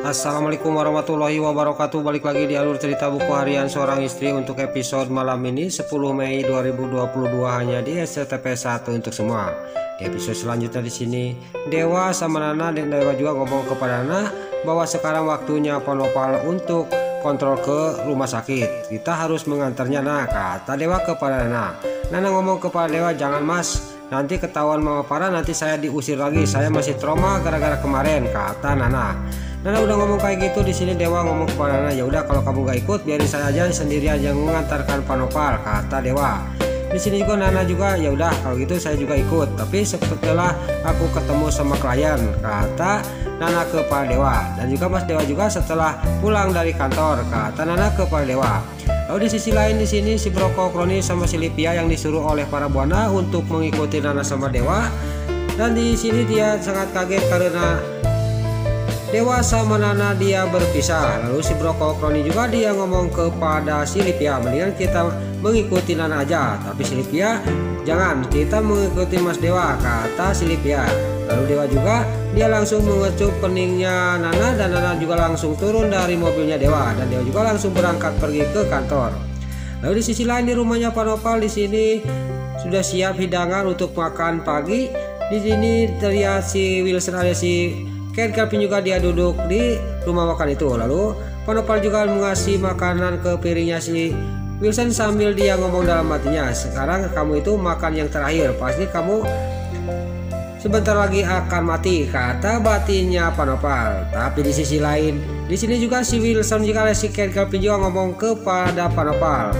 Assalamualaikum warahmatullahi wabarakatuh. Balik lagi di alur cerita buku harian seorang istri untuk episode malam ini 10 Mei 2022 hanya di SCTP 1 untuk semua. Di episode selanjutnya di sini Dewa sama Nana dan Dewa juga ngomong kepada Nana bahwa sekarang waktunya Panopal untuk kontrol ke rumah sakit. Kita harus mengantarnya, Nah, kata Dewa kepada Nana. Nana ngomong kepada Dewa, "Jangan Mas, nanti ketahuan Mama Farah, nanti saya diusir lagi. Saya masih trauma gara-gara kemarin," kata Nana. Nana udah ngomong kayak gitu. Di sini Dewa ngomong kepada Nana, "Ya udah kalau kamu gak ikut, biarin saya aja sendiri aja mengantarkan Panopal," kata Dewa. Di sini juga Nana juga, "Ya udah kalau gitu saya juga ikut, tapi setelah aku ketemu sama klien," kata Nana kepada Dewa. Dan juga Mas Dewa juga setelah pulang dari kantor, kata Nana kepada Dewa. Lalu di sisi lain di sini si Broko, Kroni sama si Livia yang disuruh oleh para buana untuk mengikuti Nana sama Dewa. Dan di sini dia sangat kaget karena Dewa sama Nana dia berpisah. Lalu si Broko, Kroni juga dia ngomong kepada si Livia, "Mendingan kita mengikuti Nana aja." Tapi si Livia, "Jangan, kita mengikuti Mas Dewa," kata si Livia. Lalu Dewa juga dia langsung mengecup peningnya Nana dan Nana juga langsung turun dari mobilnya Dewa dan Dewa juga langsung berangkat pergi ke kantor. Lalu di sisi lain di rumahnya Panopal di sini sudah siap hidangan untuk makan pagi. Di sini terlihat si Wilson alias si Kelvin juga dia duduk di rumah makan itu. Lalu Panopal juga mengasih makanan ke piringnya si Wilson sambil dia ngomong dalam hatinya, "Sekarang kamu itu makan yang terakhir, pasti kamu sebentar lagi akan mati," kata batinnya Panopal. Tapi di sisi lain, di sini juga si Wilson juga si Kelvin juga ngomong kepada Panopal,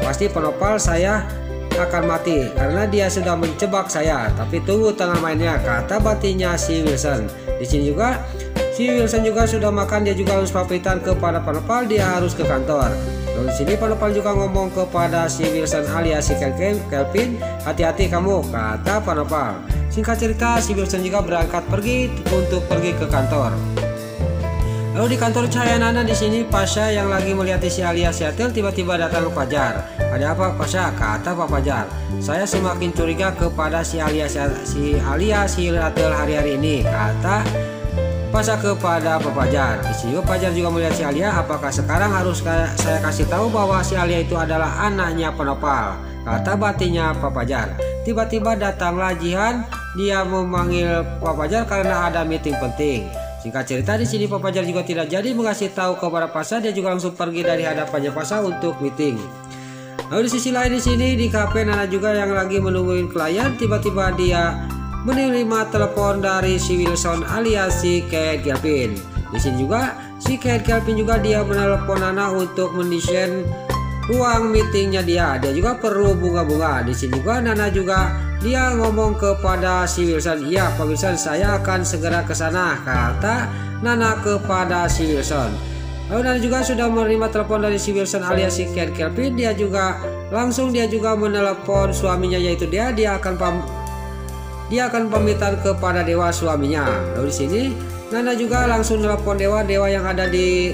"Pasti Panopal saya akan mati karena dia sudah menjebak saya, tapi tunggu tengah mainnya," kata batinnya si Wilson. Di sini juga si Wilson juga sudah makan, dia juga harus pamitan kepada Panopal, dia harus ke kantor. Lalu di sini Panopal juga ngomong kepada si Wilson alias si Kelvin, "Hati-hati kamu," kata Panopal. Singkat cerita si Wilson juga berangkat pergi untuk pergi ke kantor. Lalu di kantor Cahaya Nana di sini Pasha yang lagi melihat si alias Yatil tiba-tiba datang ke Fajar. "Ada apa Pasha?" kata Pak Fajar. "Saya semakin curiga kepada si alias Yatil hari-hari ini," kata Pasha kepada Pak Fajar. Di sini Pak Fajar juga melihat si Alia. "Apakah sekarang harus saya kasih tahu bahwa si Alia itu adalah anaknya Panopal?" kata batinnya Pak Fajar. Tiba-tiba datanglah Jihan, dia memanggil Pak Fajar karena ada meeting penting. Singkat cerita di sini Pak Fajar juga tidak jadi mengasih tahu kepada Pasha, dia juga langsung pergi dari hadapannya Pasha untuk meeting. Lalu di sisi lain di sini di kafe Nana juga yang lagi menungguin klien, tiba-tiba dia menerima telepon dari si Wilson alias si Kelvin. Di sini juga si Kelvin juga dia menelepon Nana untuk mendesain ruang meetingnya dia. Dia juga perlu bunga-bunga. Di sini juga Nana juga dia ngomong kepada si Wilson, "Iya Pak Wilson, saya akan segera ke sana," kata Nana kepada si Wilson. Lalu Nana juga sudah menerima telepon dari si Wilson alias si Kelvin. Dia juga langsung dia juga menelepon suaminya yaitu dia akan pamitan kepada Dewa suaminya. Lalu di sini Nana juga langsung telepon Dewa yang ada di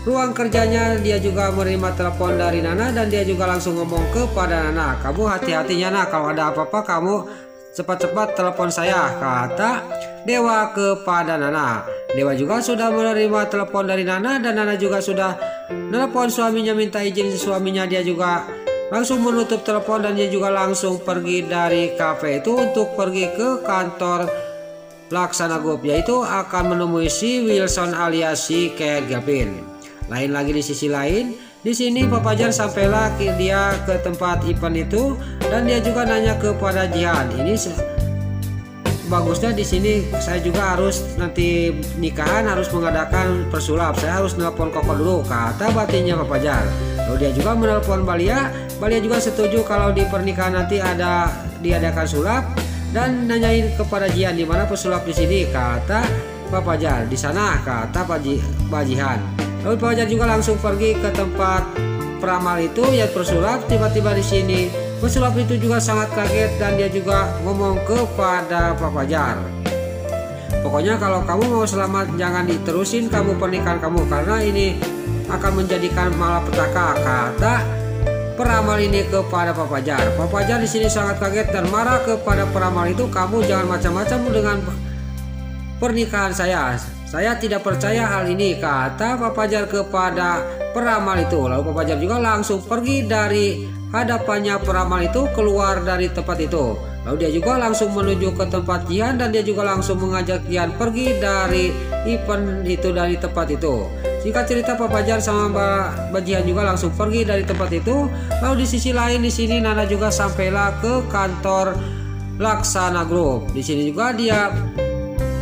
ruang kerjanya. Dia juga menerima telepon dari Nana dan dia juga langsung ngomong kepada Nana, "Kamu hati-hatinya Nana, kalau ada apa-apa kamu cepat-cepat telepon saya," kata Dewa kepada Nana. Dewa juga sudah menerima telepon dari Nana dan Nana juga sudah telepon suaminya minta izin suaminya. Dia juga langsung menutup telepon dan dia juga langsung pergi dari kafe itu untuk pergi ke kantor Laksana Group, yaitu akan menemui si Wilson alias si Kelvin. Lain lagi di sisi lain, di sini Pak Fajar sampailah dia ke tempat event itu dan dia juga nanya kepada Jihan, "Ini bagusnya di sini saya juga harus nanti nikahan harus mengadakan persulap, saya harus nelpon Koko dulu," kata batinnya Pak Fajar. Lalu dia juga menelpon Balia juga setuju kalau di pernikahan nanti ada diadakan sulap dan nanyain kepada Jihan, "Di mana pesulap di sini?" kata Pak Fajar. "Di sana," kata Pak Jihan. Lalu Pak Fajar juga langsung pergi ke tempat peramal itu ya persulap. Tiba-tiba di sini pesulap itu juga sangat kaget dan dia juga ngomong kepada Pak Fajar, "Pokoknya kalau kamu mau selamat jangan diterusin kamu pernikahan kamu karena ini akan menjadikan malapetaka," kata peramal ini kepada Pak Fajar. Pak Fajar di sini sangat kaget dan marah kepada peramal itu, "Kamu jangan macam-macam dengan pernikahan saya Saya tidak percaya hal ini, kata Pak Fajar kepada peramal itu. Lalu Pak Fajar juga langsung pergi dari hadapannya peramal itu, keluar dari tempat itu. Lalu dia juga langsung menuju ke tempat Jihan dan dia juga langsung mengajak Jihan pergi dari event itu, dari tempat itu. Singkat cerita, Pak Fajar sama Mbak Jihan juga langsung pergi dari tempat itu. Lalu di sisi lain di sini Nana juga sampailah ke kantor Laksana Group. Di sini juga dia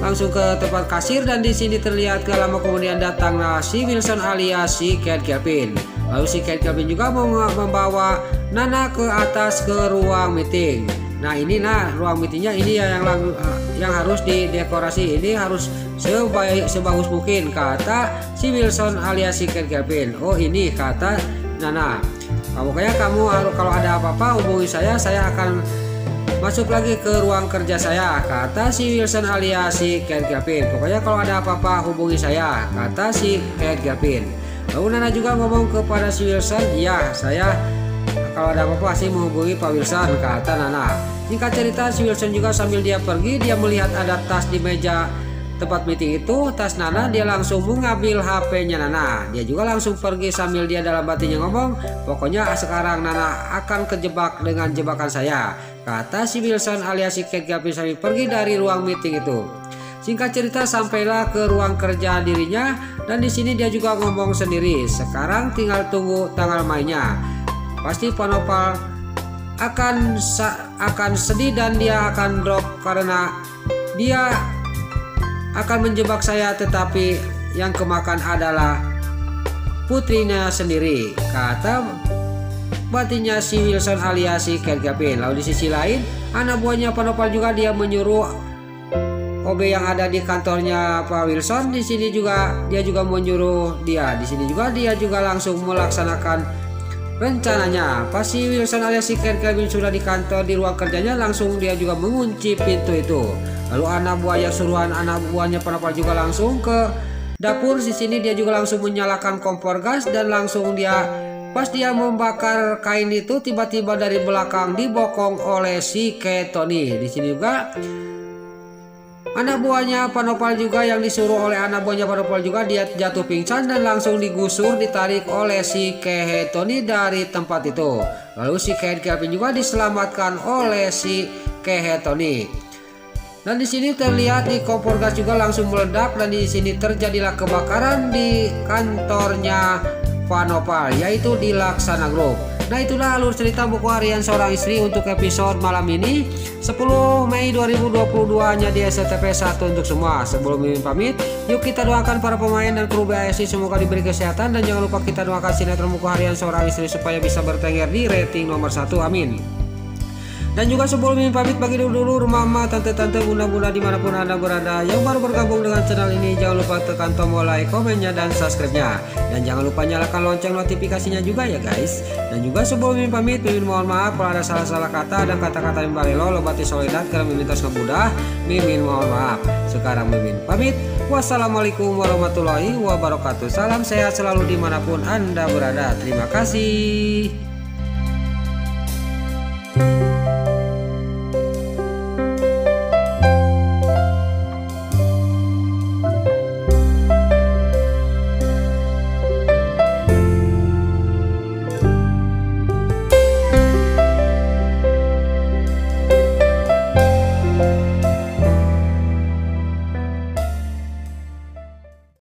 langsung ke tempat kasir dan di sini terlihat gak lama kemudian datanglah si Wilson alias si Ken Kelvin. Lalu si Ken Kelvin juga membawa Nana ke atas ke ruang meeting. Nah ini ruang meetingnya ini yang harus didekorasi, ini harus sebagus mungkin, kata si Wilson alias si Ken Kelvin. Oh ini, kata Nana, pokoknya kamu kalau ada apa-apa hubungi saya akan masuk lagi ke ruang kerja saya, kata si Wilson alias si Ken Kelvin. Pokoknya kalau ada apa-apa hubungi saya, kata si Ken Kelvin. Lalu Nana juga ngomong kepada si Wilson, iya saya kalau ada apa-apa sih menghubungi Pak Wilson, kata Nana. Singkat cerita, si Wilson juga sambil dia pergi, dia melihat ada tas di meja tempat meeting itu, tas Nana. Dia langsung mengambil HP-nya Nana. Dia juga langsung pergi sambil dia dalam batinnya ngomong, pokoknya sekarang Nana akan kejebak dengan jebakan saya, kata si Wilson alias si Ken Kelvin sambil pergi dari ruang meeting itu. Singkat cerita, sampailah ke ruang kerja dirinya dan di sini dia juga ngomong sendiri, sekarang tinggal tunggu tanggal mainnya. Pasti Pak Nopal akan sedih dan dia akan drop karena dia akan menjebak saya, tetapi yang kemakan adalah putrinya sendiri, kata batinnya si Wilson alias si Ken Kelvin. Lalu di sisi lain, anak buahnya Pak Nopal juga dia menyuruh OB yang ada di kantornya Pak Wilson. Di sini juga dia juga menyuruh dia. Di sini juga dia juga langsung melaksanakan rencananya. Pas si Wilson alias si Ken Kelvin sudah di kantor di ruang kerjanya, langsung dia juga mengunci pintu itu. Lalu anak buahnya Pak Nopal juga langsung ke dapur. Di sini dia juga langsung menyalakan kompor gas dan langsung pas dia membakar kain itu, tiba-tiba dari belakang dibokong oleh si Tony. Di sini juga anak buahnya Pak Nopal juga yang disuruh oleh anak buahnya Pak Nopal juga dia jatuh pingsan dan langsung digusur, ditarik oleh si Tony dari tempat itu. Lalu si Ken Kelvin juga diselamatkan oleh si Tony. Dan di sini terlihat di kompor gas juga langsung meledak dan di sini terjadilah kebakaran di kantornya Pak Nopal, yaitu di Laksana Group. Nah itulah alur cerita buku harian seorang istri untuk episode malam ini 10 Mei 2022 hanya di SCTV 1 untuk semua. Sebelum Mimin pamit, yuk kita doakan para pemain dan kru BASI semoga diberi kesehatan, dan jangan lupa kita doakan sinetron buku harian seorang istri supaya bisa bertengger di rating nomor 1, amin. Dan juga sebelum Mimin pamit, bagi dulu mama, tante-tante, bunda-bunda dimanapun anda berada yang baru bergabung dengan channel ini, jangan lupa tekan tombol like, komennya, dan subscribe-nya. Dan jangan lupa nyalakan lonceng notifikasinya juga ya guys. Dan juga sebelum Mimin pamit, Mimin mohon maaf kalau ada salah-salah kata dan kata-kata yang balelo, lebati solidat karena Mimin tos ngebudah. Mimin mohon maaf. Sekarang Mimin pamit. Wassalamualaikum warahmatullahi wabarakatuh. Salam sehat selalu dimanapun anda berada. Terima kasih.